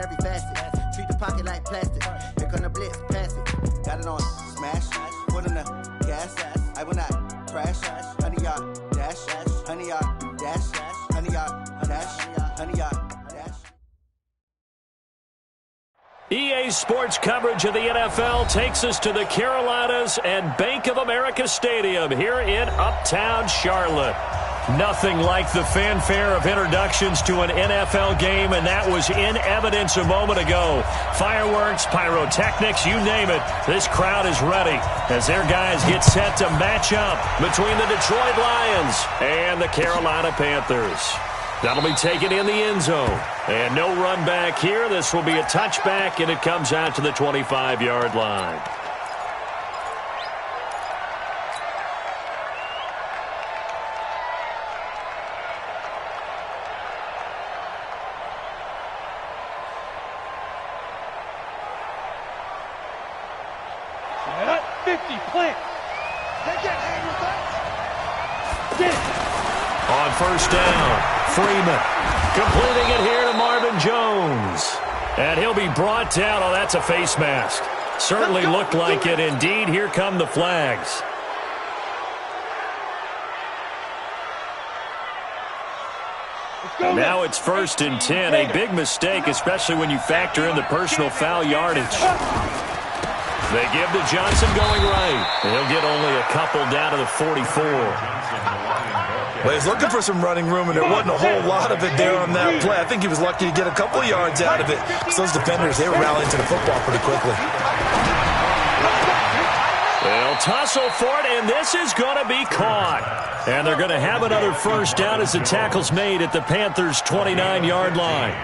in every facet. Treat the pocket like plastic. Here come the blitz, pass it. Got it on smash, put in the gas. I will not crash. 100-yard dash, 100-yard dash, 100-yard dash, 100-yard dash. EA Sports coverage of the NFL takes us to the Carolinas and Bank of America Stadium here in Uptown Charlotte. Nothing like the fanfare of introductions to an NFL game, and that was in evidence a moment ago. Fireworks, pyrotechnics, you name it. This crowd is ready as their guys get set to match up between the Detroit Lions and the Carolina Panthers. That'll be taken in the end zone. And no run back here. This will be a touchback, and it comes out to the 25-yard line. Set, 50, plant. On first down, Freeman completing it here to Marvin Jones. And he'll be brought down. Oh, that's a face mask. Certainly looked like it. Indeed, here come the flags. And now it's 1st and 10. A big mistake, especially when you factor in the personal foul yardage. They give to Johnson going right. And he'll get only a couple down to the 44. Well, he's looking for some running room, and there wasn't a whole lot of it there on that play. I think he was lucky to get a couple yards out of it, because those defenders, they were rallying to the football pretty quickly. They'll tussle for it, and this is going to be caught. And they're going to have another first down as the tackle's made at the Panthers' 29-yard line.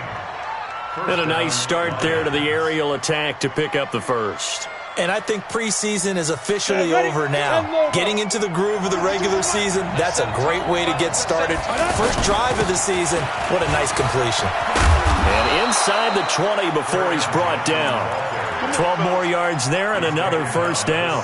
And a nice start there to the aerial attack to pick up the first. And I think preseason is officially over now. Getting into the groove of the regular season, that's a great way to get started. First drive of the season, what a nice completion. And inside the 20 before he's brought down. 12 more yards there and another first down.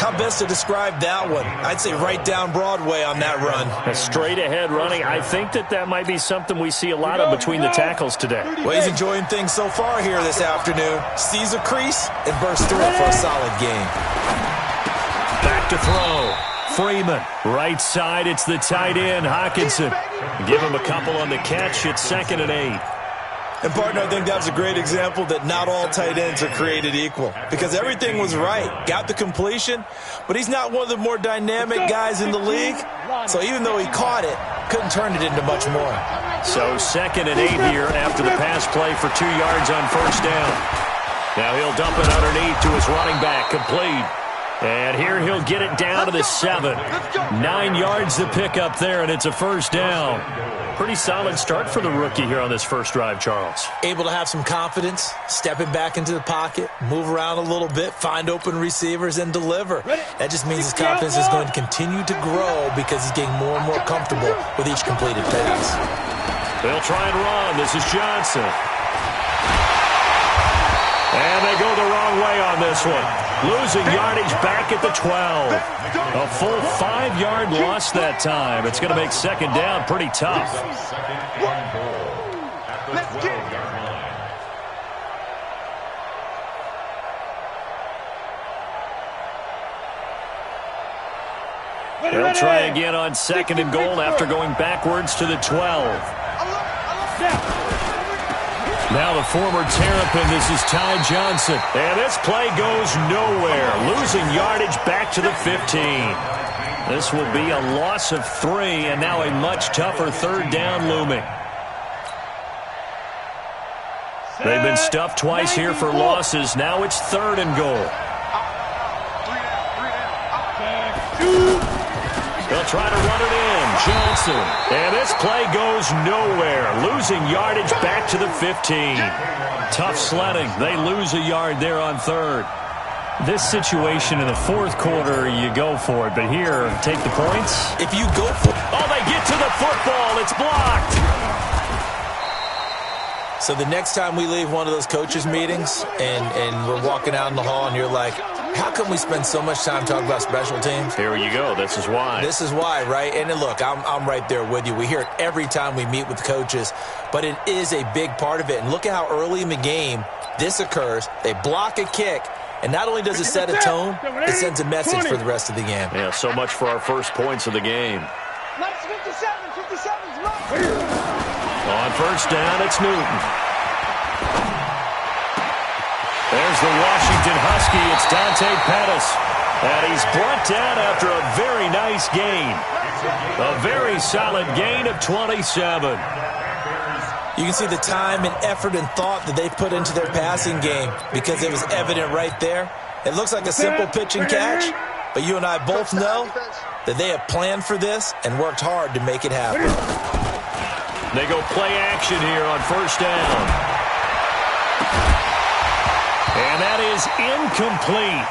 How best to describe that one? I'd say right down Broadway on that run. A straight-ahead running. I think that might be something we see a lot of between the tackles today. Well, he's enjoying things so far here this afternoon. Sees a crease and bursts through it for a solid game. Back to throw. Freeman, right side. It's the tight end, Hockenson. Give him a couple on the catch. It's 2nd and 8. And, partner, I think that's a great example that not all tight ends are created equal, because everything was right. Got the completion, but he's not one of the more dynamic guys in the league. So even though he caught it, couldn't turn it into much more. So 2nd and 8 here after the pass play for 2 yards on first down. Now he'll dump it underneath to his running back, complete. And here he'll get it down to the 7. 9 yards to pick up there, and it's a first down. Pretty solid start for the rookie here on this first drive, Charles. Able to have some confidence, stepping back into the pocket, move around a little bit, find open receivers, and deliver. That just means his confidence is going to continue to grow because he's getting more and more comfortable with each completed pass. They'll try and run. This is Johnson. And they go the wrong way on this one. Losing yardage back at the 12. A full 5-yard loss that time. It's going to make second down pretty tough. They'll try again on 2nd and goal after going backwards to the 12. Now the former Terrapin, this is Ty Johnson. And this play goes nowhere. Losing yardage back to the 15. This will be a loss of 3, and now a much tougher third down looming. They've been stuffed twice here for losses. Now it's 3rd and goal. They'll try to run it in. Johnson. And this play goes nowhere. Losing yardage back to the 15. Tough sledding. They lose a yard there on 3rd. This situation in the 4th quarter, you go for it. But here, take the points. If you go for it. Oh, they get to the football. It's blocked. So the next time we leave one of those coaches' meetings and we're walking out in the hall and you're like, how come we spend so much time talking about special teams? Here you go. This is why. This is why, right? And look, I'm right there with you. We hear it every time we meet with coaches. but it is a big part of it. And look at how early in the game this occurs. They block a kick, and not only does it set a tone, it sends a message for the rest of the game. Yeah, so much for our first points of the game. On first down, it's Newton. There's the Washington Husky. It's Dante Pettis. And he's brought down after a very nice gain. A very solid gain of 27. You can see the time and effort and thought that they put into their passing game because it was evident right there. It looks like a simple pitch and catch, but you and I both know that they have planned for this and worked hard to make it happen. They go play action here on first down. And that is incomplete.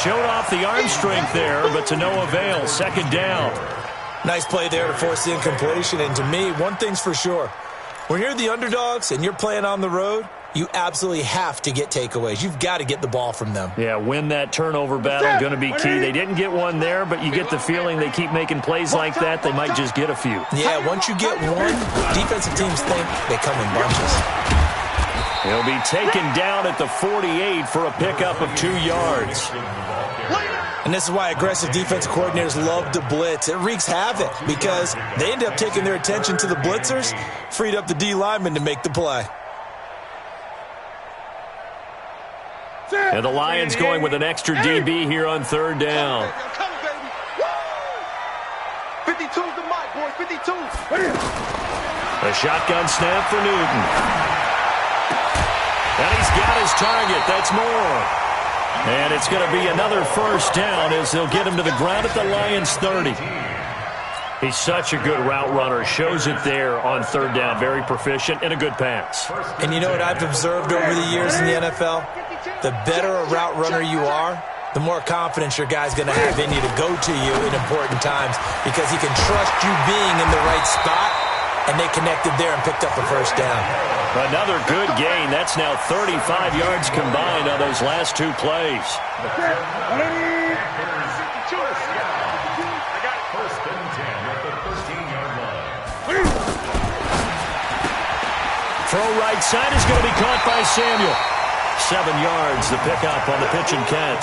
Showed off the arm strength there, but to no avail. Second down. Nice play there to force the incompletion. And to me, one thing's for sure. When you're the underdogs and you're playing on the road, you absolutely have to get takeaways. You've got to get the ball from them. Yeah, win that turnover battle, going to be key. They didn't get one there, but you get the feeling they keep making plays like that, they might just get a few. Yeah, once you get one, defensive teams think they come in bunches. He'll be taken down at the 48 for a pickup of 2 yards. And this is why aggressive defensive coordinators love to blitz. It wreaks havoc because they end up taking their attention to the blitzers, freed up the D lineman to make the play. And the Lions going with an extra DB here on third down. 52's the mic, boys. 52. A shotgun snap for Newton. And he's got his target. That's more. And it's going to be another first down as they'll get him to the ground at the Lions 30. He's such a good route runner. Shows it there on third down. Very proficient and a good pass. And you know what I've observed over the years in the NFL? The better a route runner you are, the more confidence your guy's going to have in you to go to you in important times because he can trust you being in the right spot, and they connected there and picked up a first down. Another good gain. That's now 35 yards combined on those last 2 plays. Throw right side is going to be caught by Samuel. 7 yards, the pickup on the pitch and catch.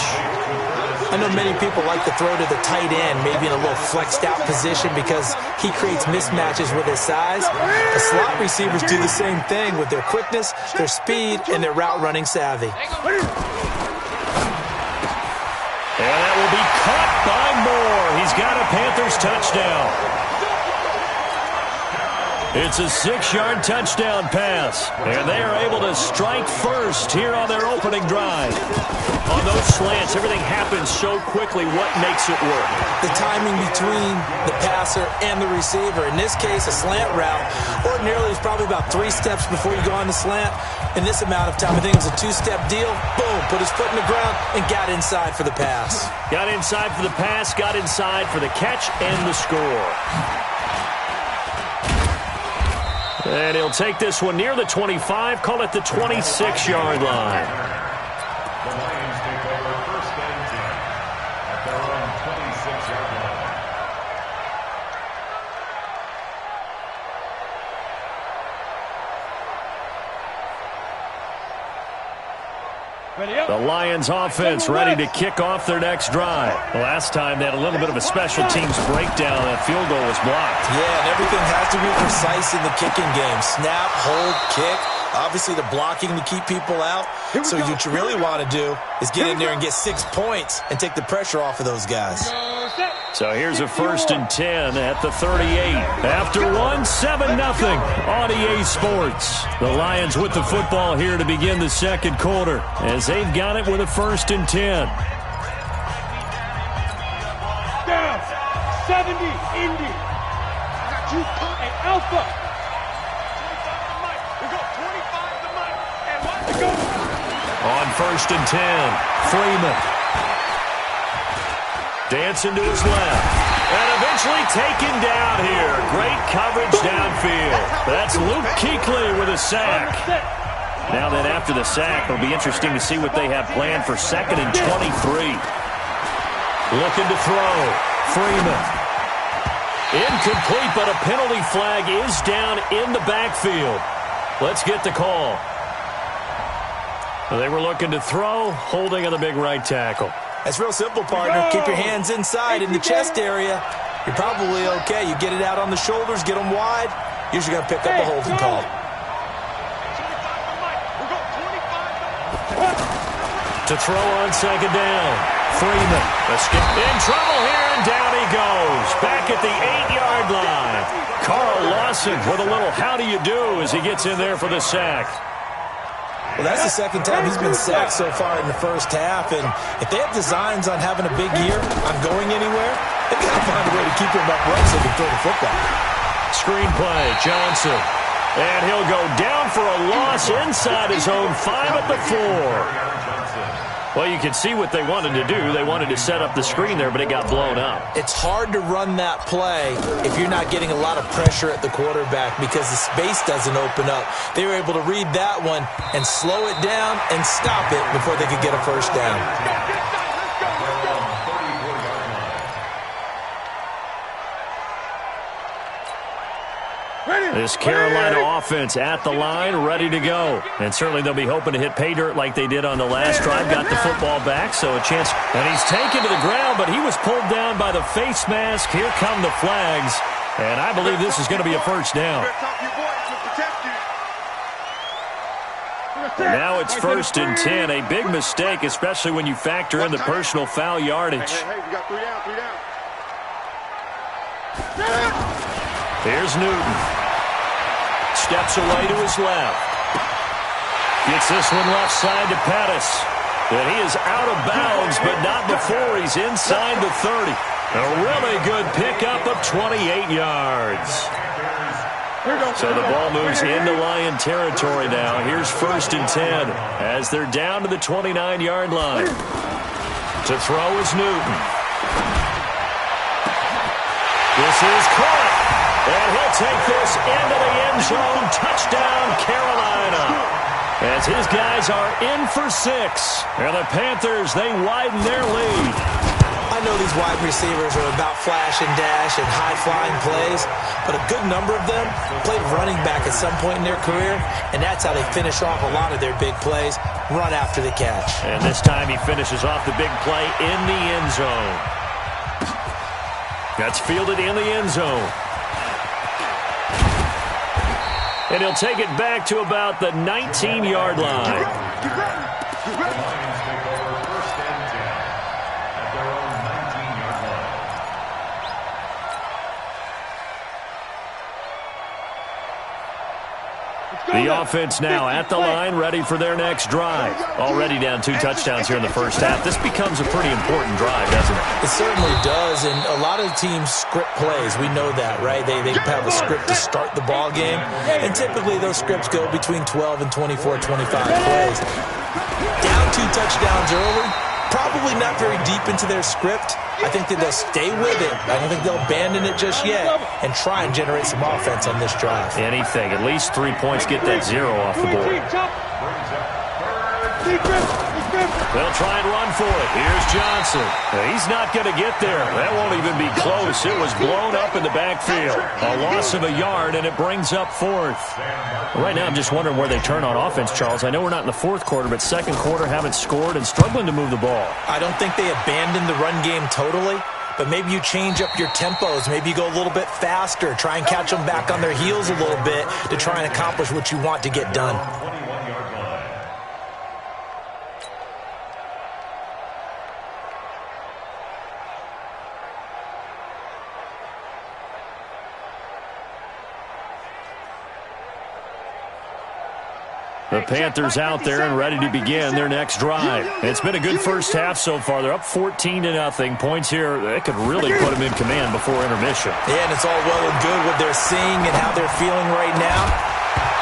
I know many people like to throw to the tight end, maybe in a little flexed out position because he creates mismatches with his size. The slot receivers do the same thing with their quickness, their speed, and their route running savvy. And that will be caught by Moore. He's got a Panthers touchdown. It's a 6-yard touchdown pass. And they are able to strike first here on their opening drive. On those slants, everything happens so quickly. What makes it work? The timing between the passer and the receiver. In this case, a slant route. Ordinarily, it's probably about 3 steps before you go on the slant. In this amount of time, I think it was a 2-step deal. Boom, put his foot in the ground and got inside for the pass. Got inside for the pass, got inside for the catch and the score. And he'll take this one near the 25, call it the 26-yard line. The Lions take over first and 10 at their own 26-yard line. The Lions offense ready to kick off their next drive. Last time they had a little bit of a special teams breakdown. That field goal was blocked. Yeah, and everything has to be precise in the kicking game. Snap, hold, kick. Obviously, the blocking to keep people out. So what you really want to do is get in there and get 6 points and take the pressure off of those guys. So here's a 1st and 10 at the 38. After one, 7-0 on EA Sports. The Lions with the football here to begin the second quarter as they've got it with a 1st and 10. Down. 70, Indy. Got you, and Alpha. 25 to Mike. We go 25 to Mike. And what? We go. On 1st and 10, Freeman. Dancing to his left. And eventually taken down here. Great coverage downfield. That's Luke Kuechly with a sack. Now then, after the sack, it'll be interesting to see what they have planned for 2nd and 23. Looking to throw. Freeman. Incomplete, but a penalty flag is down in the backfield. Let's get the call. They were looking to throw, holding on the big right tackle. That's real simple, partner. Keep your hands inside in the chest area. You're probably okay. You get it out on the shoulders, get them wide. Usually going to pick up a holding call. To throw on second down. Freeman in trouble here, and down he goes. Back at the 8-yard line. Carl Lawson with a little how do you do as he gets in there for the sack. Well, that's the second time he's been sacked so far in the first half, and if they have designs on having a big year, on going anywhere, they've got to find a way to keep him upright so they can throw the football. Screenplay, Johnson. And he'll go down for a loss inside his own 5 at the 4. Well, you can see what they wanted to do. They wanted to set up the screen there, but it got blown up. It's hard to run that play if you're not getting a lot of pressure at the quarterback because the space doesn't open up. They were able to read that one and slow it down and stop it before they could get a first down. This Carolina offense at the line, ready to go. And certainly they'll be hoping to hit pay dirt like they did on the last drive. Got the football back, so a chance. And he's taken to the ground, but he was pulled down by the face mask. Here come the flags. And I believe this is going to be a first down. And now it's 1st and 10. A big mistake, especially when you factor in the personal foul yardage. Hey, we got 3 down. Here's Newton. Steps away to his left. Gets this one left side to Pettis. And he is out of bounds, but not before he's inside the 30. A really good pickup of 28 yards. So the ball moves into Lion territory now. Here's 1st and 10 as they're down to the 29-yard line. To throw is Newton. This is caught. And he'll take this into the end zone. Touchdown, Carolina. As his guys are in for 6. And the Panthers, they widen their lead. I know these wide receivers are about flash and dash and high-flying plays, but a good number of them played running back at some point in their career, and that's how they finish off a lot of their big plays, run after the catch. And this time he finishes off the big play in the end zone. That's fielded in the end zone. And he'll take it back to about the 19-yard line. The Lions take over 1st and 10 at their own 19-yard line. The offense now at the line, ready for their next drive. Already down 2 touchdowns here in the first half. This becomes a pretty important drive, doesn't it? It certainly does, and a lot of teams script plays. We know that, right? They have a script to start the ball game, and typically those scripts go between 12 and 24, 25 plays. Down 2 touchdowns early, probably not very deep into their script. I think that they'll stay with it. I don't think they'll abandon it just yet and try and generate some offense on this drive. Anything. At least 3 points, get that 0 off the board. They'll try and run for it. Here's Johnson. He's not going to get there. That won't even be close. It was blown up in the backfield. A loss of a yard, and it brings up 4th. Right now, I'm just wondering where they turn on offense, Charles. I know we're not in the 4th quarter, but 2nd quarter haven't scored and struggling to move the ball. I don't think they abandoned the run game totally, but maybe you change up your tempos. Maybe you go a little bit faster. Try and catch them back on their heels a little bit to try and accomplish what you want to get done. 21-yard line. The Panthers out there and ready to begin their next drive. It's been a good first half so far. They're up 14-0. Points here, they could really put them in command before intermission. Yeah, and it's all well and good what they're seeing and how they're feeling right now.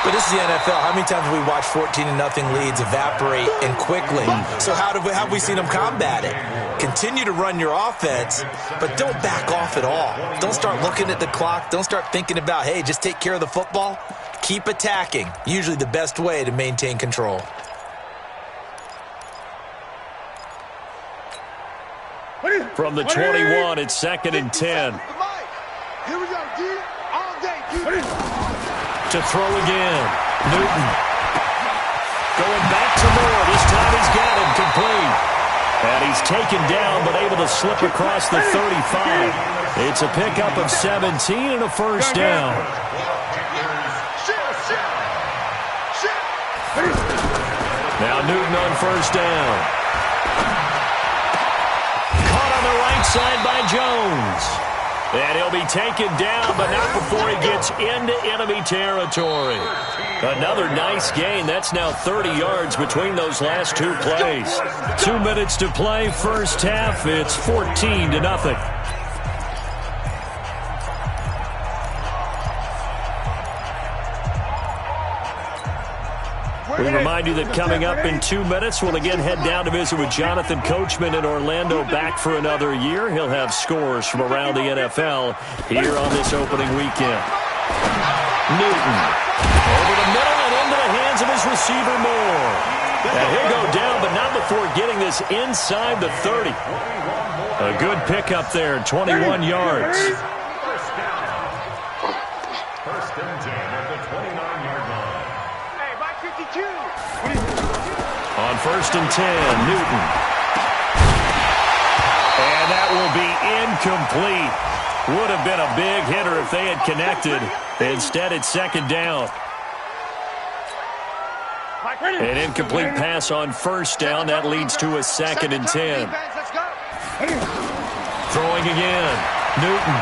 But this is the NFL. How many times have we watched 14-0 leads evaporate and quickly? So how have we seen them combat it? Continue to run your offense, but don't back off at all. Don't start looking at the clock. Don't start thinking about, hey, just take care of the football. Keep attacking. Usually the best way to maintain control. From the 21, it's 2nd and 10. To throw again. Newton. Going back to Moore. This time he's got him complete. And he's taken down, but able to slip across the 35. It's a pickup of 17 and a first down. Now Newton on first down. Caught on the right side by Jones. And he'll be taken down, but not before he gets into enemy territory. Another nice gain. That's now 30 yards between those last two plays. 2 minutes to play, first half. It's 14-0. We remind you that coming up in 2 minutes, we'll again head down to visit with Jonathan Coachman in Orlando, back for another year. He'll have scores from around the NFL here on this opening weekend. Newton over the middle and into the hands of his receiver Moore. And he'll go down, but not before getting this inside the 30. A good pickup there, 21 yards. First and 10 at the 29-yard line. On first and 10, Newton. And that will be incomplete. Would have been a big hitter if they had connected. Instead, it's second down. An incomplete pass on first down. That leads to a second and 10. Throwing again. Newton.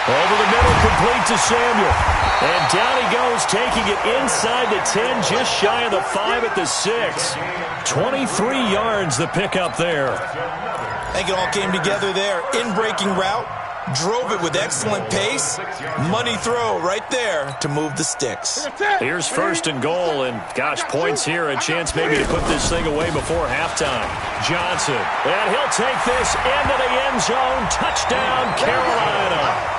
Over the middle, complete to Samuel. And down he goes, taking it inside the 10, just shy of the 5 at the 6. 23 yards, the pickup there. I think it all came together there. In-breaking route, drove it with excellent pace. Money throw right there to move the sticks. Here's first and goal, and gosh, points here. A chance maybe to put this thing away before halftime. Johnson, and he'll take this into the end zone. Touchdown, Carolina.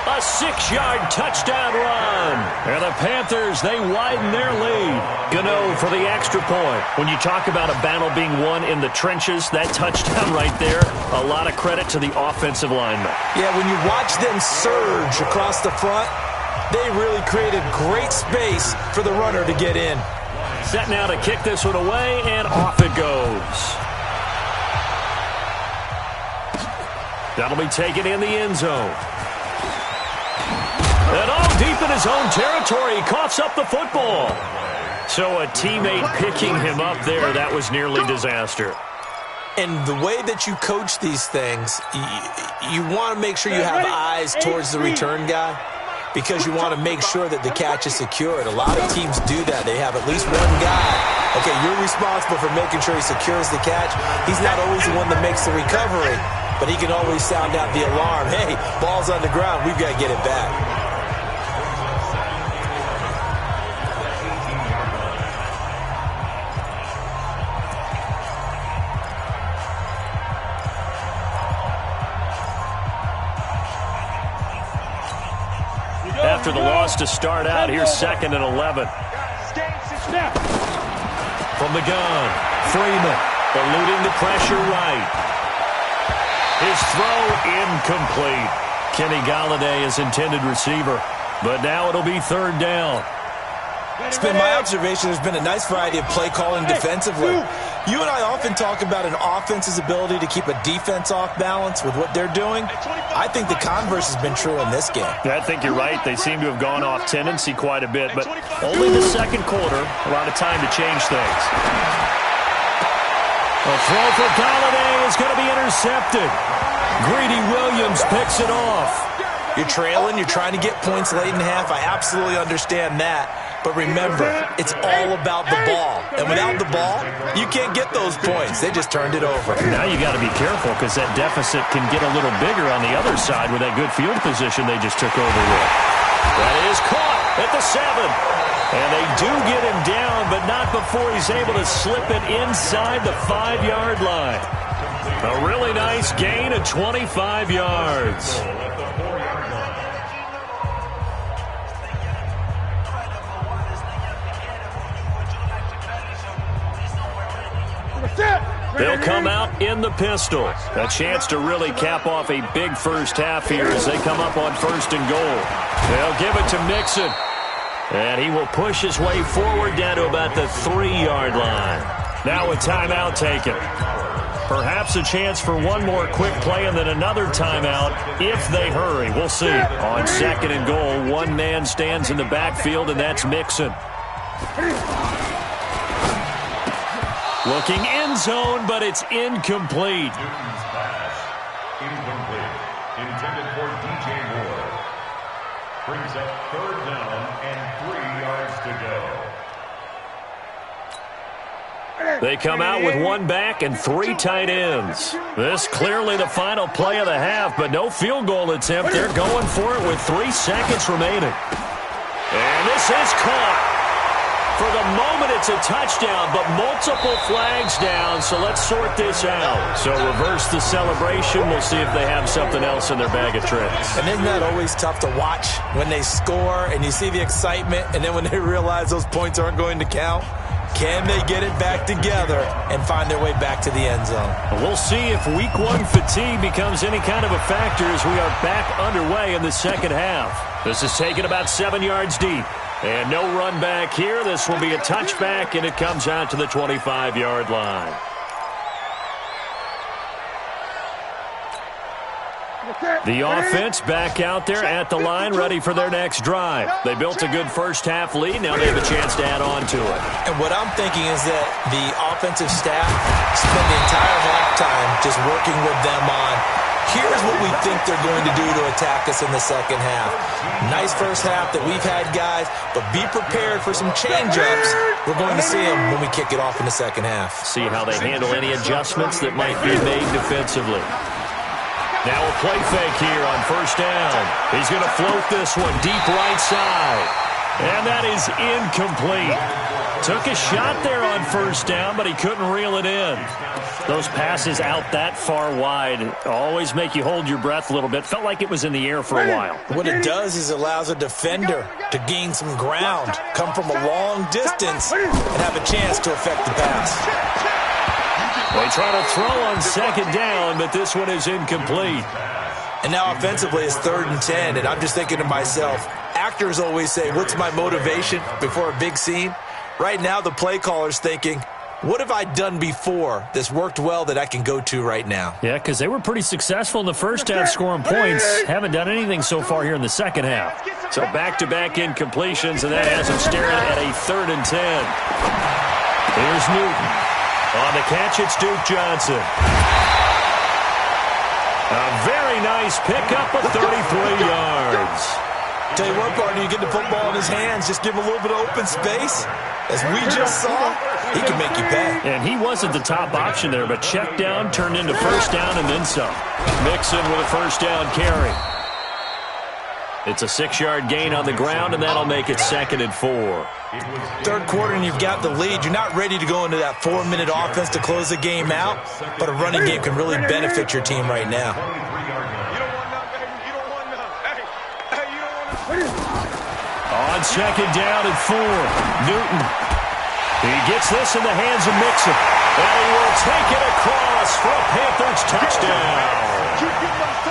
A 6-yard touchdown run. And the Panthers, they widen their lead. Gano for the extra point. When you talk about a battle being won in the trenches, that touchdown right there, a lot of credit to the offensive linemen. Yeah, when you watch them surge across the front, they really created great space for the runner to get in. Set now to kick this one away, and off it goes. That'll be taken in the end zone. And all deep in his own territory, he coughs up the football. So a teammate picking him up there, that was nearly disaster. And the way that you coach these things, you want to make sure you have eyes towards the return guy, because you want to make sure that the catch is secured. A lot of teams do that. They have at least one guy. Okay, you're responsible for making sure he secures the catch. He's not always the one that makes the recovery, but he can always sound out the alarm. Hey, ball's on the ground. We've got to get it back. After the loss to start out, here's second and 11. From the gun, Freeman eluding the pressure right. His throw incomplete. Kenny Galladay is intended receiver, but now it'll be third down. It's been my observation there's been a nice variety of play calling defensively. You and I often talk about an offense's ability to keep a defense off balance with what they're doing. I think the converse has been true in this game. I think you're right. They seem to have gone off tendency quite a bit, but only the second quarter, a lot of time to change things. A throw for Galladay is going to be intercepted. Greedy Williams picks it off. You're trailing, you're trying to get points late in half. I absolutely understand that. But remember, it's all about the ball. And without the ball, you can't get those points. They just turned it over. Now you got to be careful, because that deficit can get a little bigger on the other side with that good field position they just took over with. That is caught at the 7. And they do get him down, but not before he's able to slip it inside the 5-yard line. A really nice gain of 25 yards. They'll come out in the pistol. A chance to really cap off a big first half here as they come up on 1st and goal. They'll give it to Mixon. And he will push his way forward down to about the 3-yard line. Now a timeout taken. Perhaps a chance for one more quick play and then another timeout if they hurry. We'll see. On 2nd and goal, one man stands in the backfield, and that's Mixon. Looking end zone, but it's incomplete. Newton's pass, incomplete. Intended for DJ Moore. Brings up 3rd down and 3 yards to go. They come out with one back and 3 tight ends. This clearly the final play of the half, but no field goal attempt. They're going for it with 3 seconds remaining. And this is caught. For the moment, it's a touchdown, but multiple flags down, so let's sort this out. So reverse the celebration. We'll see if they have something else in their bag of tricks. And isn't that always tough to watch when they score and you see the excitement, and then when they realize those points aren't going to count? Can they get it back together and find their way back to the end zone? We'll see if Week 1 fatigue becomes any kind of a factor as we are back underway in the second half. This is taken about 7 yards deep. And no run back here. This will be a touchback, and it comes out to the 25-yard line. The offense back out there at the line, ready for their next drive. They built a good first half lead. Now they have a chance to add on to it. And what I'm thinking is that the offensive staff spend the entire halftime just working with them on, here's what we think they're going to do to attack us in the second half. Nice first half that we've had, guys, but be prepared for some change-ups. We're going to see them when we kick it off in the second half. See how they handle any adjustments that might be made defensively. Now a play fake here on 1st down. He's going to float this one deep right side. And that is incomplete. Took a shot there on 1st down, but he couldn't reel it in. Those passes out that far wide always make you hold your breath a little bit. Felt like it was in the air for a while. What it does is it allows a defender to gain some ground, come from a long distance, and have a chance to affect the pass. They try to throw on 2nd down, but this one is incomplete. And now offensively it's 3rd and 10, and I'm just thinking to myself, actors always say, what's my motivation before a big scene? Right now the play caller's thinking, what have I done before that's worked well that I can go to right now? Yeah, because they were pretty successful in the first half scoring points. Haven't done anything so far here in the second half. So back-to-back incompletions, and that has them staring at a 3rd and 10. Here's Newton. On the catch, it's Duke Johnson. A very nice pickup of 33 yards. Tell you what, partner, you get the football in his hands, just give him a little bit of open space. As we just saw, he can make you pay. And he wasn't the top option there, but check down turned into 1st down and then some. Mixon with a 1st down carry. It's a 6-yard gain on the ground, and that'll make it 2nd and 4. 3rd quarter, and you've got the lead. You're not ready to go into that 4-minute offense to close the game out, but a running game can really benefit your team right now. On 2nd down and 4, Newton. He gets this in the hands of Mixon, and he will take it across for a Panthers touchdown.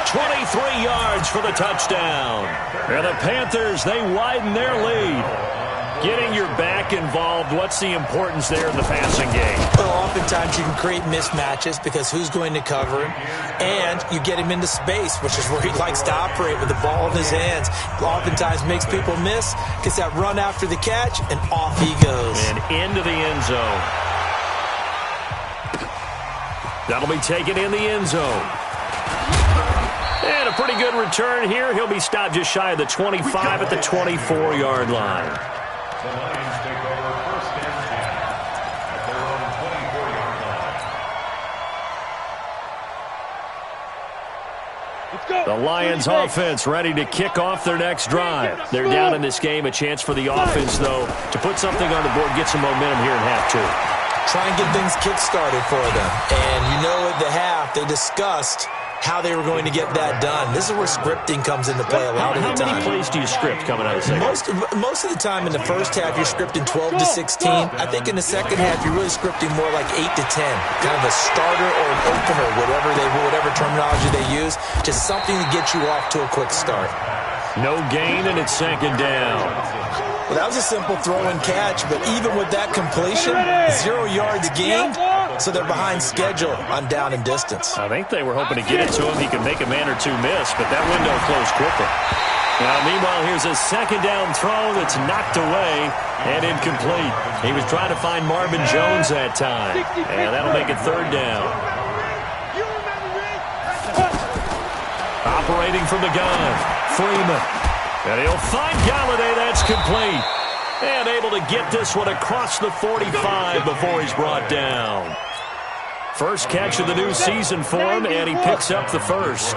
23 yards for the touchdown. And the Panthers, they widen their lead. Getting your back involved, what's the importance there in the passing game? Well, oftentimes you can create mismatches because who's going to cover him, and you get him into space, which is where he likes to operate with the ball in his hands. Oftentimes makes people miss, gets that run after the catch, and off he goes. And into the end zone. That'll be taken in the end zone. And a pretty good return here. He'll be stopped just shy of the 25 at the 24-yard line. The Lions take over 1st and 10 at their own 24-yard line. The Lions offense ready to kick off their next drive. They're down in this game. A chance for the offense, though, to put something on the board, get some momentum here in half 2. Try and get things kick-started for them. And you know at the half they discussed how they were going to get that done. This is where scripting comes into play a lot of the time. How many plays do you script coming out of the second? Most of the time in the first half, you're scripting 12 to 16. I think in the second half, you're really scripting more like 8 to 10. Kind of a starter or an opener, whatever terminology they use. Just something to get you off to a quick start. No gain, and it's second down. Well, that was a simple throw and catch, but even with that completion, 0 yards gained, so they're behind schedule on down and distance. I think they were hoping to get it to him. He could make a man or two miss, but that window closed quickly. Now, meanwhile, here's a second down throw that's knocked away and incomplete. He was trying to find Marvin Jones that time, and that'll make it third down. Operating from the gun, Freeman. And he'll find Galladay. That's complete. And able to get this one across the 45 before he's brought down. First catch of the new season for him, and he picks up the first.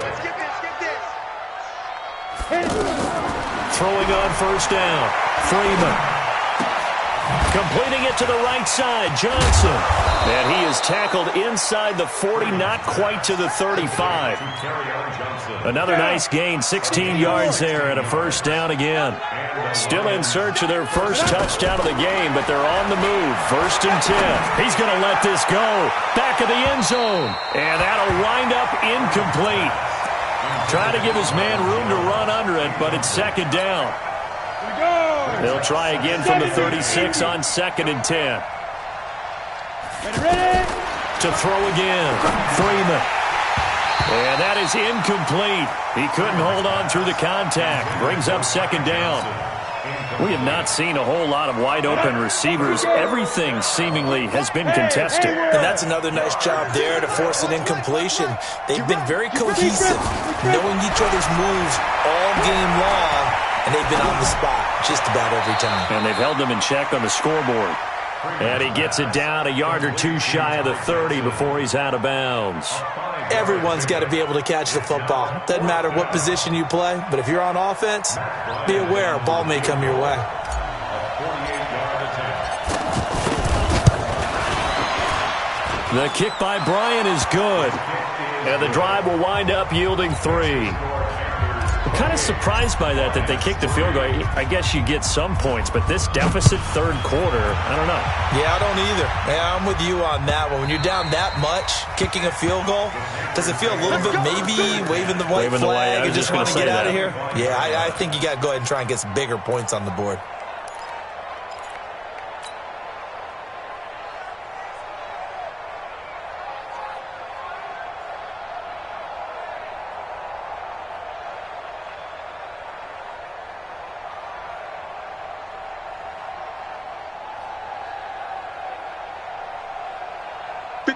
Throwing on first down, Freeman. Completing it to the right side, Johnson. And he is tackled inside the 40, not quite to the 35. Another nice gain, 16 yards there, and a first down again. Still in search of their first touchdown of the game, but they're on the move. First and 10. He's going to let this go. Back of the end zone. And that'll wind up incomplete. Trying to give his man room to run under it, but it's second down. They'll try again from the 36 on second and 10. To throw again, Freeman. And that is incomplete. He couldn't hold on through the contact. Brings up second down. We have not seen a whole lot of wide-open receivers. Everything seemingly has been contested. And that's another nice job there to force an incompletion. They've been very cohesive, knowing each other's moves all game long, and they've been on the spot just about every time. And they've held them in check on the scoreboard. And he gets it down a yard or two shy of the 30 before he's out of bounds. Everyone's got to be able to catch the football. Doesn't matter what position you play, but if you're on offense, be aware a ball may come your way. The kick by Bryant is good. And the drive will wind up yielding 3. I'm kind of surprised by that they kicked the field goal. I guess you get some points, but this deficit third quarter, I don't know. Yeah, I don't either. Yeah, I'm with you on that one. When you're down that much, kicking a field goal, does it feel a little bit maybe waving the white flag and just want to get out of here? Yeah, I think you got to go ahead and try and get some bigger points on the board.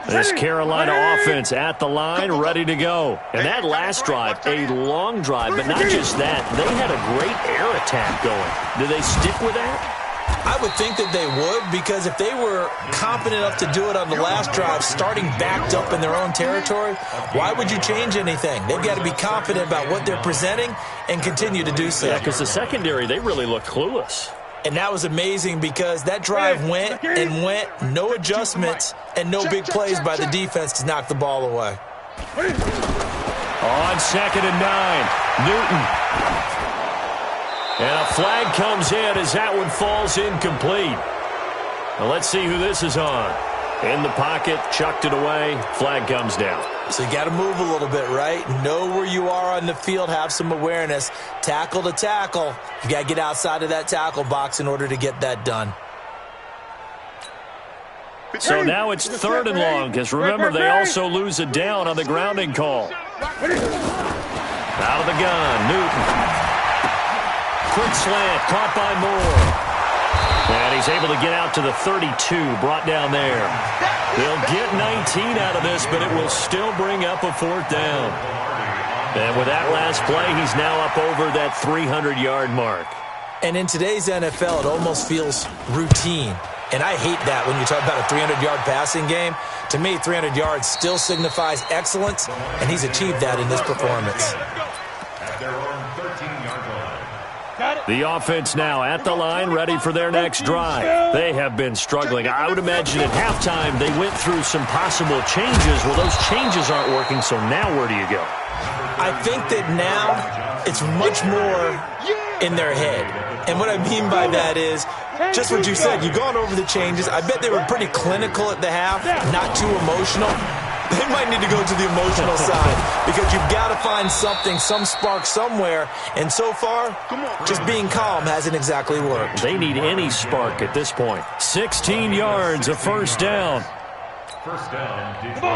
This Carolina offense at the line, ready to go. And that last drive, a long drive, but not just that. They had a great air attack going. Do they stick with that? I would think that they would, because if they were competent enough to do it on the last drive, starting backed up in their own territory, why would you change anything? They've got to be confident about what they're presenting and continue to do so. Yeah, because the secondary, they really look clueless. And that was amazing because that drive went and went, no adjustments, and no big plays by the defense to knock the ball away. On second and 9, Newton. And a flag comes in as that one falls incomplete. Now let's see who this is on. In the pocket, chucked it away, flag comes down. So you got to move a little bit, right? Know where you are on the field, have some awareness. Tackle to tackle. You got to get outside of that tackle box in order to get that done. So now it's third and long, because remember, they also lose a down on the grounding call. Out of the gun, Newton. Quick slant, caught by Moore. And he's able to get out to the 32, brought down there. They'll get 19 out of this, but it will still bring up a fourth down. And with that last play, he's now up over that 300-yard mark. And in today's NFL, it almost feels routine. And I hate that when you talk about a 300-yard passing game. To me, 300 yards still signifies excellence, and he's achieved that in this performance. Got it. The offense now at the line, ready for their next drive. They have been struggling. I would imagine at halftime they went through some possible changes. Well, those changes aren't working, so now where do you go? I think that now it's much more in their head. And what I mean by that is just what you said. You've gone over the changes. I bet they were pretty clinical at the half, not too emotional. They might need to go to the emotional side because you've got to find something, some spark somewhere. And so far, just being calm hasn't exactly worked. They need any spark at this point. 16 yards, a first down.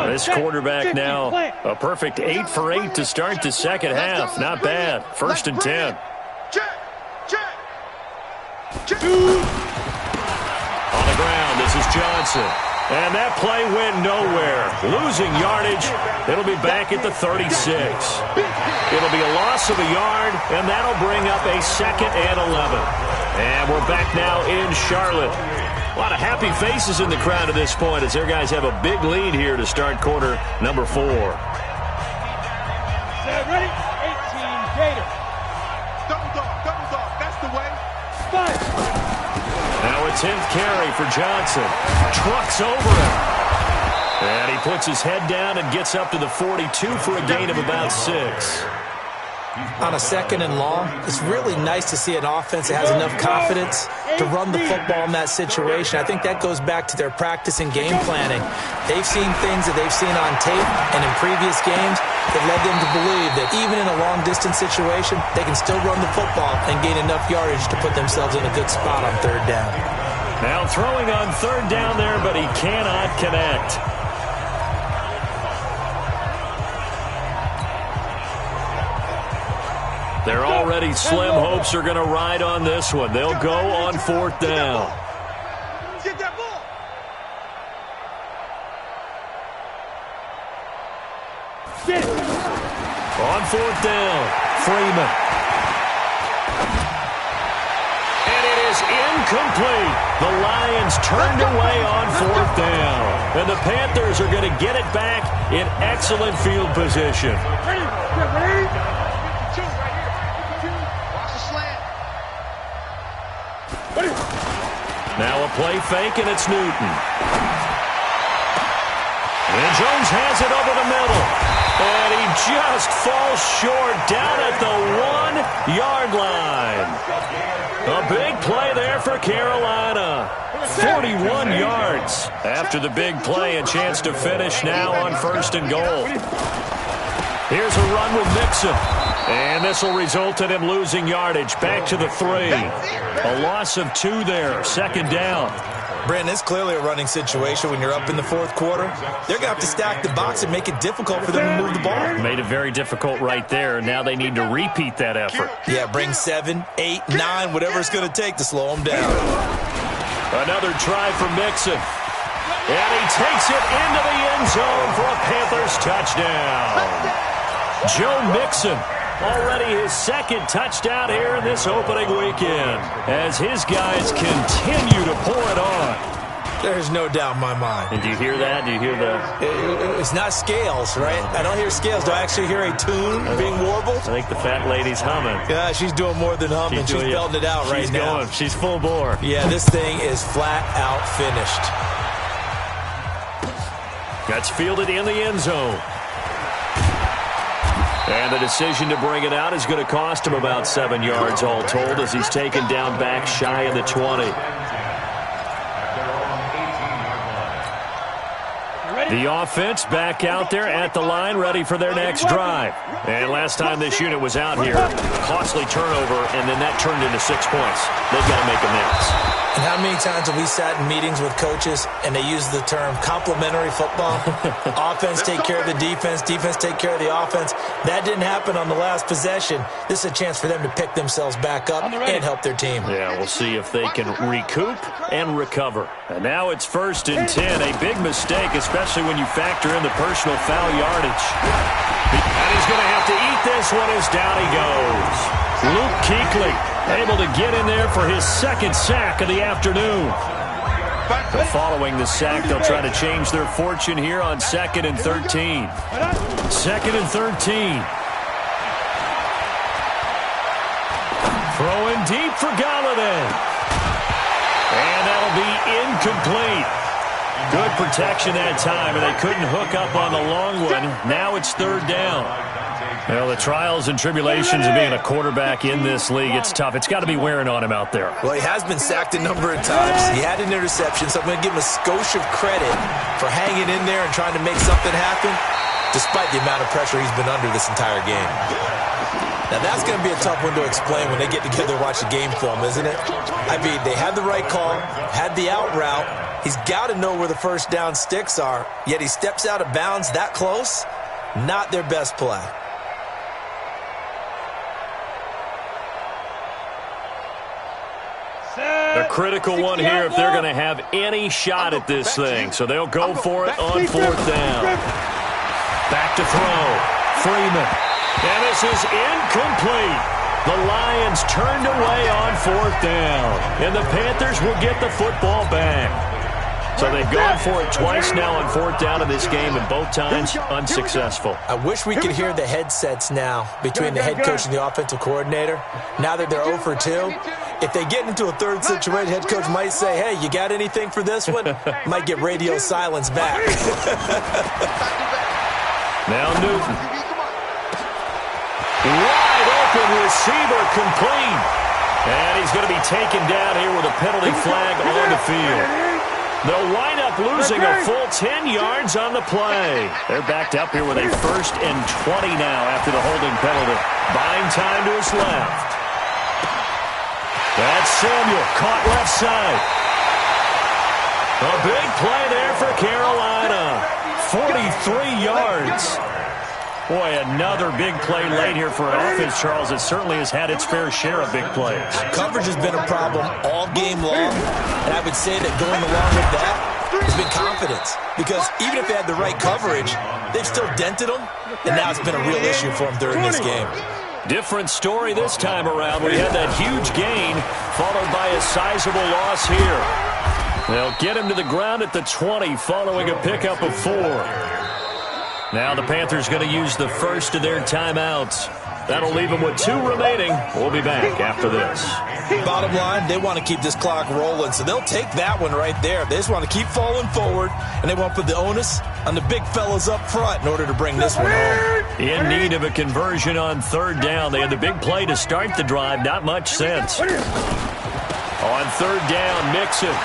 This quarterback now, a perfect 8 for 8 to start the second half. Not bad. 1st and 10. On the ground, this is Johnson. And that play went nowhere. Losing yardage. It'll be back at the 36. It'll be a loss of a yard, and that'll bring up a 2nd and 11. And we're back now in Charlotte. A lot of happy faces in the crowd at this point as their guys have a big lead here to start quarter number 4. Ready? 18 Gator. Double dog. That's the way. 5. Now a 10th carry for Johnson. Trucks over him. And he puts his head down and gets up to the 42 for a gain of about 6. On a 2nd and long, it's really nice to see an offense that has enough confidence to run the football in that situation. I think that goes back to their practice and game planning. They've seen things that they've seen on tape and in previous games that led them to believe that even in a long-distance situation, they can still run the football and gain enough yardage to put themselves in a good spot on 3rd down. Now throwing on 3rd down there, but he cannot connect. They're already slim hopes are going to ride on this one. They'll go on 4th down. Get that ball. Get it. On 4th down, Freeman. And it is incomplete. The Lions turned away on 4th down. And the Panthers are going to get it back in excellent field position. Ready? Now a play fake, and it's Newton. And Jones has it over the middle. And he just falls short down at the 1-yard line. A big play there for Carolina. 41 yards. After the big play, a chance to finish now on 1st and goal. Here's a run with Mixon. And this will result in him losing yardage. Back to the 3. A loss of 2 there. 2nd down. Brandon, it's clearly a running situation when you're up in the 4th quarter. They're going to have to stack the box and make it difficult for them to move the ball. Made it very difficult right there. Now they need to repeat that effort. Yeah, bring 7, 8, 9, whatever it's going to take to slow them down. Another try for Mixon. And he takes it into the end zone for a Panthers touchdown. Joe Mixon. Already his 2nd touchdown here in this opening weekend as his guys continue to pour it on. There's no doubt in my mind. And do you hear that? Do you hear the... It's not scales, right? I don't hear scales. Do I actually hear a tune being warbled? I think the fat lady's humming. Yeah, she's doing more than humming. She's belting it out right now. She's full bore. Yeah, this thing is flat out finished. That's fielded in the end zone. And the decision to bring it out is going to cost him about 7 yards all told as he's taken down back shy of the 20. The offense back out there at the line ready for their next drive. And last time this unit was out here, costly turnover, and then that turned into 6 points. They've got to make amends. And how many times have we sat in meetings with coaches and they use the term complementary football? Offense take care of the defense, defense take care of the offense. That didn't happen on the last possession. This is a chance for them to pick themselves back up and help their team. Yeah, we'll see if they can recoup and recover. And now it's 1st and 10. A big mistake, especially when you factor in the personal foul yardage. And he's going to have to eat this one as down he goes. Luke Kuechly able to get in there for his 2nd sack of the afternoon. But following the sack, they'll try to change their fortune here on 2nd and 13. 2nd and 13. Throwing deep for Galladay. And that'll be incomplete. Good protection that time, and they couldn't hook up on the long one. Now it's third down. Well, the trials and tribulations of being a quarterback in this league, it's tough. It's got to be wearing on him out there. Well, he has been sacked a number of times. He had an interception, so I'm going to give him a skosh of credit for hanging in there and trying to make something happen, despite the amount of pressure he's been under this entire game. Now, that's going to be a tough one to explain when they get together and watch the game film, isn't it? I mean, they had the right call, had the out route. He's got to know where the first down sticks are, yet he steps out of bounds that close. Not their best play. A critical one here if they're going to have any shot at this thing. So they'll go for it on fourth down. Back to throw. Freeman. And this is incomplete. The Lions turned away on fourth down. And the Panthers will get the football back. So they've gone for it twice now on fourth down in this game, and both times unsuccessful. I wish we could hear the headsets now between the head coach and the offensive coordinator. Now that they're 0 for 2, if they get into a third situation, head coach might say, hey, you got anything for this one? Might get radio silence back. Now Newton. Wide open receiver complete. And he's going to be taken down here with a penalty flag on the field. They'll wind up losing a full 10 yards on the play. They're backed up here with a 1st and 20 now after the holding penalty. Buying time to his left. That's Samuel, caught left side. A big play there for Carolina. 43 yards. Boy, another big play late here for an offense, Charles. It certainly has had its fair share of big plays. Coverage has been a problem all game long, and I would say that going along with that has been confidence. Because even if they had the right coverage, they've still dented them, and now it's been a real issue for them during this game. Different story this time around. We had that huge gain, followed by a sizable loss here. They'll get him to the ground at the 20, following a pickup of 4. Now the Panthers going to use the first of their timeouts. That'll leave them with 2 remaining. We'll be back after this. Bottom line, they want to keep this clock rolling, so they'll take that one right there. They just want to keep falling forward, and they want to put the onus on the big fellas up front in order to bring this one home. In need of a conversion on third down. They had the big play to start the drive. Not much sense. On third down, Mixon.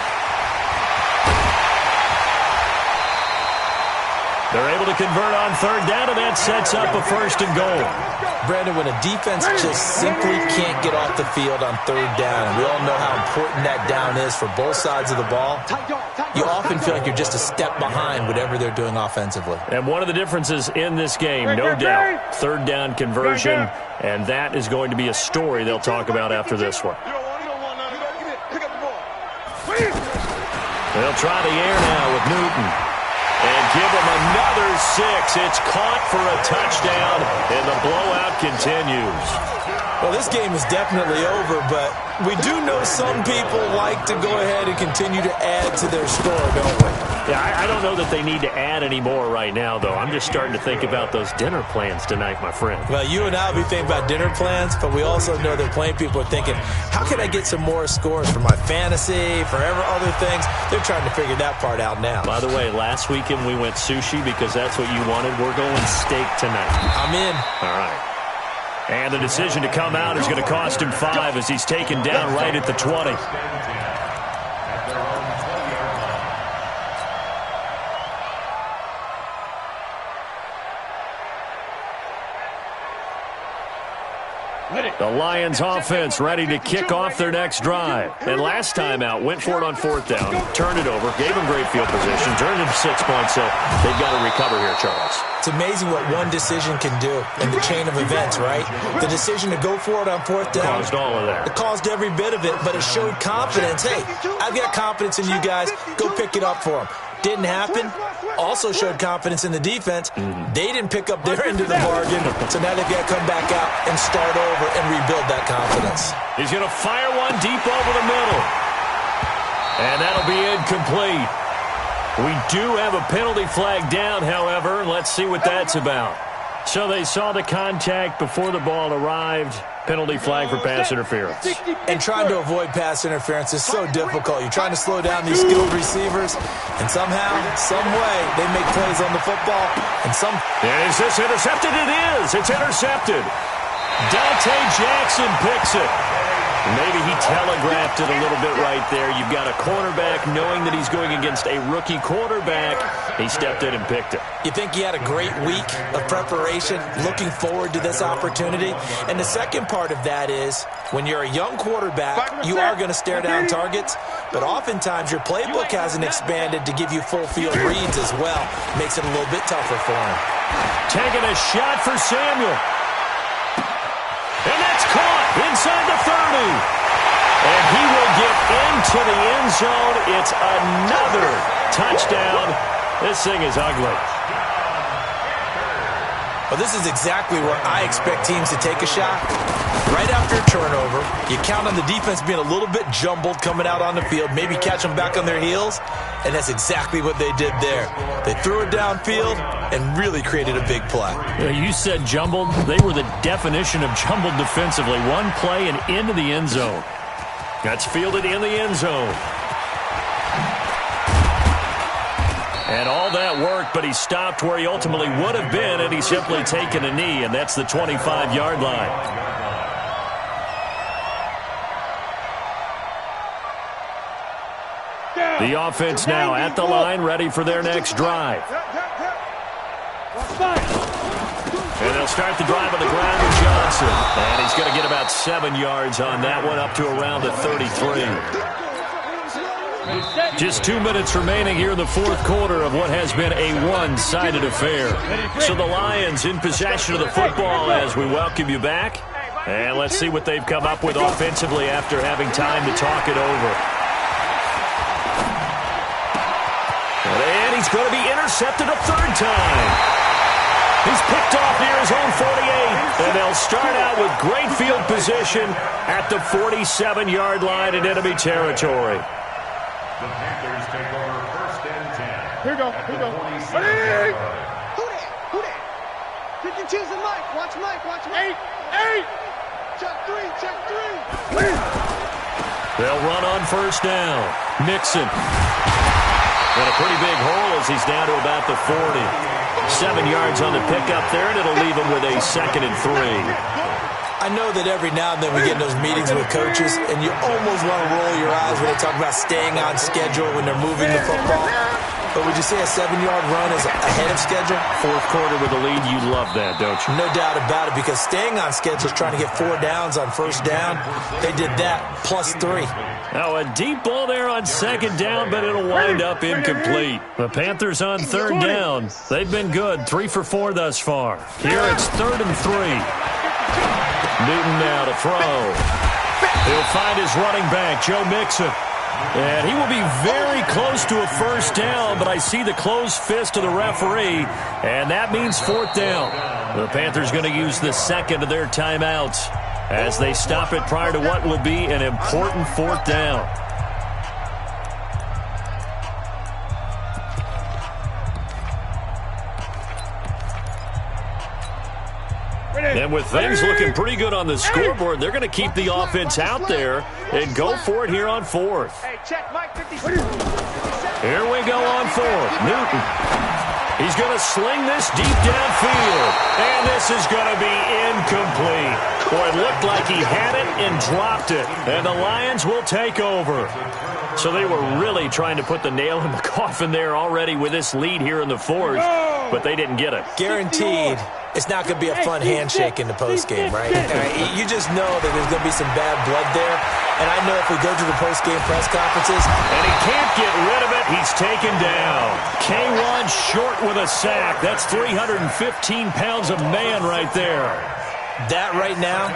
They're able to convert on third down, and that sets up a 1st and goal. Brandon, when a defense just simply can't get off the field on third down, and we all know how important that down is for both sides of the ball, you often feel like you're just a step behind whatever they're doing offensively. And one of the differences in this game, no doubt, third down conversion, and that is going to be a story they'll talk about after this one. They'll try the air now with Newton. And give them another 6. It's caught for a touchdown, and the blowout continues. Well, this game is definitely over, but we do know some people like to go ahead and continue to add to their score, don't we? Yeah, I don't know that they need to add any more right now, though. I'm just starting to think about those dinner plans tonight, my friend. Well, you and I will be thinking about dinner plans, but we also know that plenty of people are thinking, how can I get some more scores for my fantasy, for other things? They're trying to figure that part out now. By the way, last weekend we went sushi because that's what you wanted. We're going steak tonight. I'm in. All right. And the decision to come out is going to cost him 5 as he's taken down right at the 20. The Lions offense ready to kick off their next drive. And last time out, went for it on fourth down, turned it over, gave them great field position, turned it to 6 points, so they've got to recover here, Charles. It's amazing what one decision can do in the chain of events, right? The decision to go for it on fourth down. Caused all of that. It caused every bit of it, but it showed confidence. Hey, I've got confidence in you guys. Go pick it up for them. Didn't happen. Also showed confidence in the defense. They didn't pick up their end of the bargain, so now they've got to come back out and start over and rebuild that confidence. He's going to fire one deep over the middle. And that'll be incomplete. We do have a penalty flag down, however. Let's see what that's about. So they saw the contact before the ball arrived. Penalty flag for pass interference. And trying to avoid pass interference is so difficult. You're trying to slow down these skilled receivers, and somehow, some way, they make plays on the football. And is this intercepted? It is. It's intercepted. Dante Jackson picks it. Maybe he telegraphed it a little bit right there. You've got a cornerback knowing that he's going against a rookie quarterback. He stepped in and picked it. You think he had a great week of preparation, looking forward to this opportunity? And the second part of that is, when you're a young quarterback, you are going to stare down targets, but oftentimes your playbook hasn't expanded to give you full field reads as well. Makes it a little bit tougher for him. Taking a shot for Samuel. And that's caught inside the 30. And he will get into the end zone. It's another touchdown. This thing is ugly. Well, this is exactly where I expect teams to take a shot. Right after a turnover, you count on the defense being a little bit jumbled coming out on the field, maybe catch them back on their heels, and that's exactly what they did there. They threw it downfield and really created a big play. You said jumbled. They were the definition of jumbled defensively. One play and into the end zone. That's fielded in the end zone. And all that worked, but he stopped where he ultimately would have been, and he's simply taken a knee, and that's the 25-yard line. The offense now at the line, ready for their next drive. And they'll start the drive on the ground with Johnson. And he's going to get about 7 yards on that one, up to around the 33. Just 2 minutes remaining here in the fourth quarter of what has been a one-sided affair. So the Lions in possession of the football as we welcome you back. And let's see what they've come up with offensively after having time to talk it over. And he's going to be intercepted a third time. He's picked off near his own 48. And they'll start out with great field position at the 47-yard line in enemy territory. The Panthers take over first and 10. Here we go. Ready? Who that? Pick and choose the mic. Watch Mike. Eight. Check three. They'll run on first down. Mixon. And a pretty big hole as he's down to about the 40. 7 yards on the pickup there, and it'll leave him with a 2nd and 3. I know that every now and then we get in those meetings with coaches, and you almost want to roll your eyes when they talk about staying on schedule when they're moving the football. But would you say a 7-yard run is ahead of schedule? Fourth quarter with a lead, you love that, don't you? No doubt about it, because staying on schedule is trying to get 4 downs on first down. They did that, +3. Now a deep ball there on 2nd down, but it'll wind up incomplete. The Panthers on 3rd down. They've been good, 3 for 4 thus far. Here it's 3rd and 3. Newton now to throw. He'll find his running back, Joe Mixon. And he will be very close to a first down, but I see the closed fist of the referee, and that means 4th down. The Panthers going to use the 2nd of their timeouts as they stop it prior to what will be an important 4th down. And with things looking pretty good on the scoreboard, they're going to keep the offense out there and go for it here on 4th. Here we go on 4th. Newton. He's going to sling this deep downfield. And this is going to be incomplete. Boy, it looked like he had it and dropped it. And the Lions will take over. So they were really trying to put the nail in the coffin there already with this lead here in the 4th, but they didn't get it. Guaranteed. It's not going to be a fun handshake in the postgame, right? You just know that there's going to be some bad blood there. And I know if we go to the postgame press conferences. And he can't get rid of it. He's taken down. K1 short with a sack. That's 315 pounds of man right there. That right now,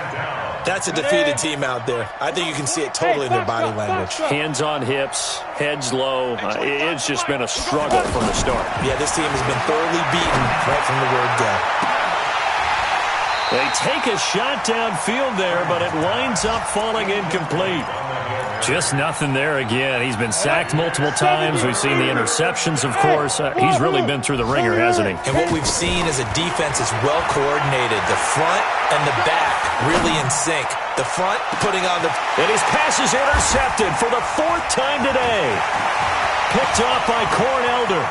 that's a defeated team out there. I think you can see it totally in their body language. Hands on hips, heads low. It's just been a struggle from the start. Yeah, this team has been thoroughly beaten right from the word go. They take a shot downfield there, but it winds up falling incomplete. Just nothing there again. He's been sacked multiple times. We've seen the interceptions, of course. He's really been through the ringer, hasn't he? And what we've seen is a defense is well coordinated. The front and the back really in sync. The front putting on the... And his pass is intercepted for the 4th time today. Picked off by Cornelder.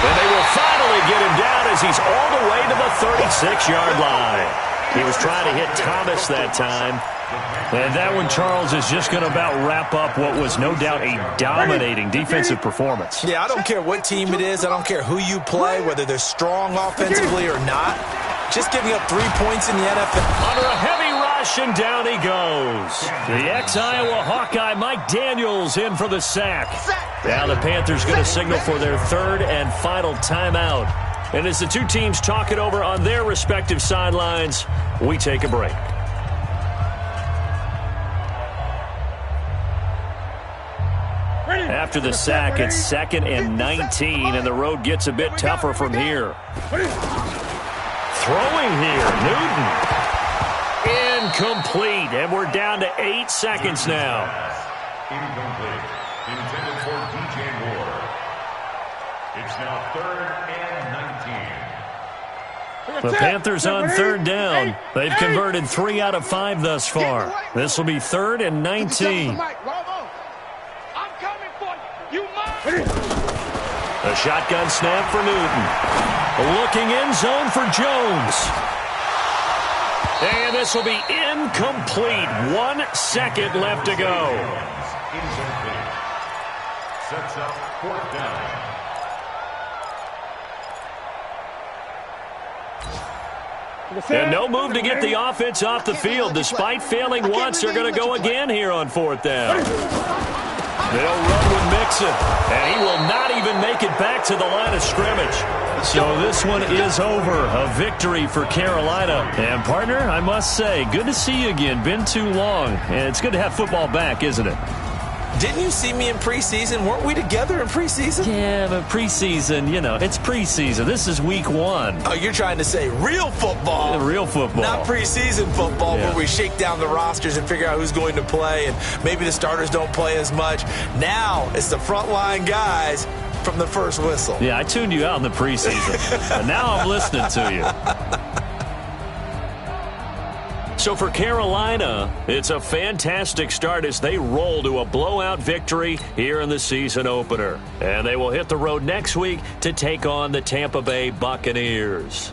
And they will finally get him down as he's all the way to the 36-yard line. He was trying to hit Thomas that time. And that one, Charles, is just going to about wrap up what was no doubt a dominating defensive performance. Yeah, I don't care what team it is. I don't care who you play, whether they're strong offensively or not. Just giving up 3 points in the NFL. Under a heavy rush, and down he goes. The ex-Iowa Hawkeye, Mike Daniels, in for the sack. Now the Panthers going to signal for their 3rd and final timeout. And as the two teams talk it over on their respective sidelines, we take a break. After the sack, it's 2nd and 19, and the road gets a bit tougher from here. Throwing here, Newton. Incomplete, and we're down to 8 seconds now. Incomplete. Intended for DJ Moore. It's now 3rd and 19. The Panthers on 3rd down. They've converted 3 out of 5 thus far. This will be 3rd and 19. A shotgun snap for Newton. Looking end zone for Jones. And this will be incomplete. 1 second left to go. Incomplete. Sets up 4th down. And no move to get the offense off the field. Despite failing once, they're going to go again here on 4th down. They'll run with Mixon, and he will not even make it back to the line of scrimmage. So this one is over. A victory for Carolina. And, partner, I must say, good to see you again. Been too long. And it's good to have football back, isn't it? Didn't you see me in preseason? Weren't we together in preseason? Yeah, but preseason, you know, it's preseason. This is week 1. Oh, you're trying to say real football. Real football. Not preseason football where we shake down the rosters and figure out who's going to play, and maybe the starters don't play as much. Now it's the frontline guys from the first whistle. Yeah, I tuned you out in the preseason. And now I'm listening to you. So for Carolina, it's a fantastic start as they roll to a blowout victory here in the season opener. And they will hit the road next week to take on the Tampa Bay Buccaneers.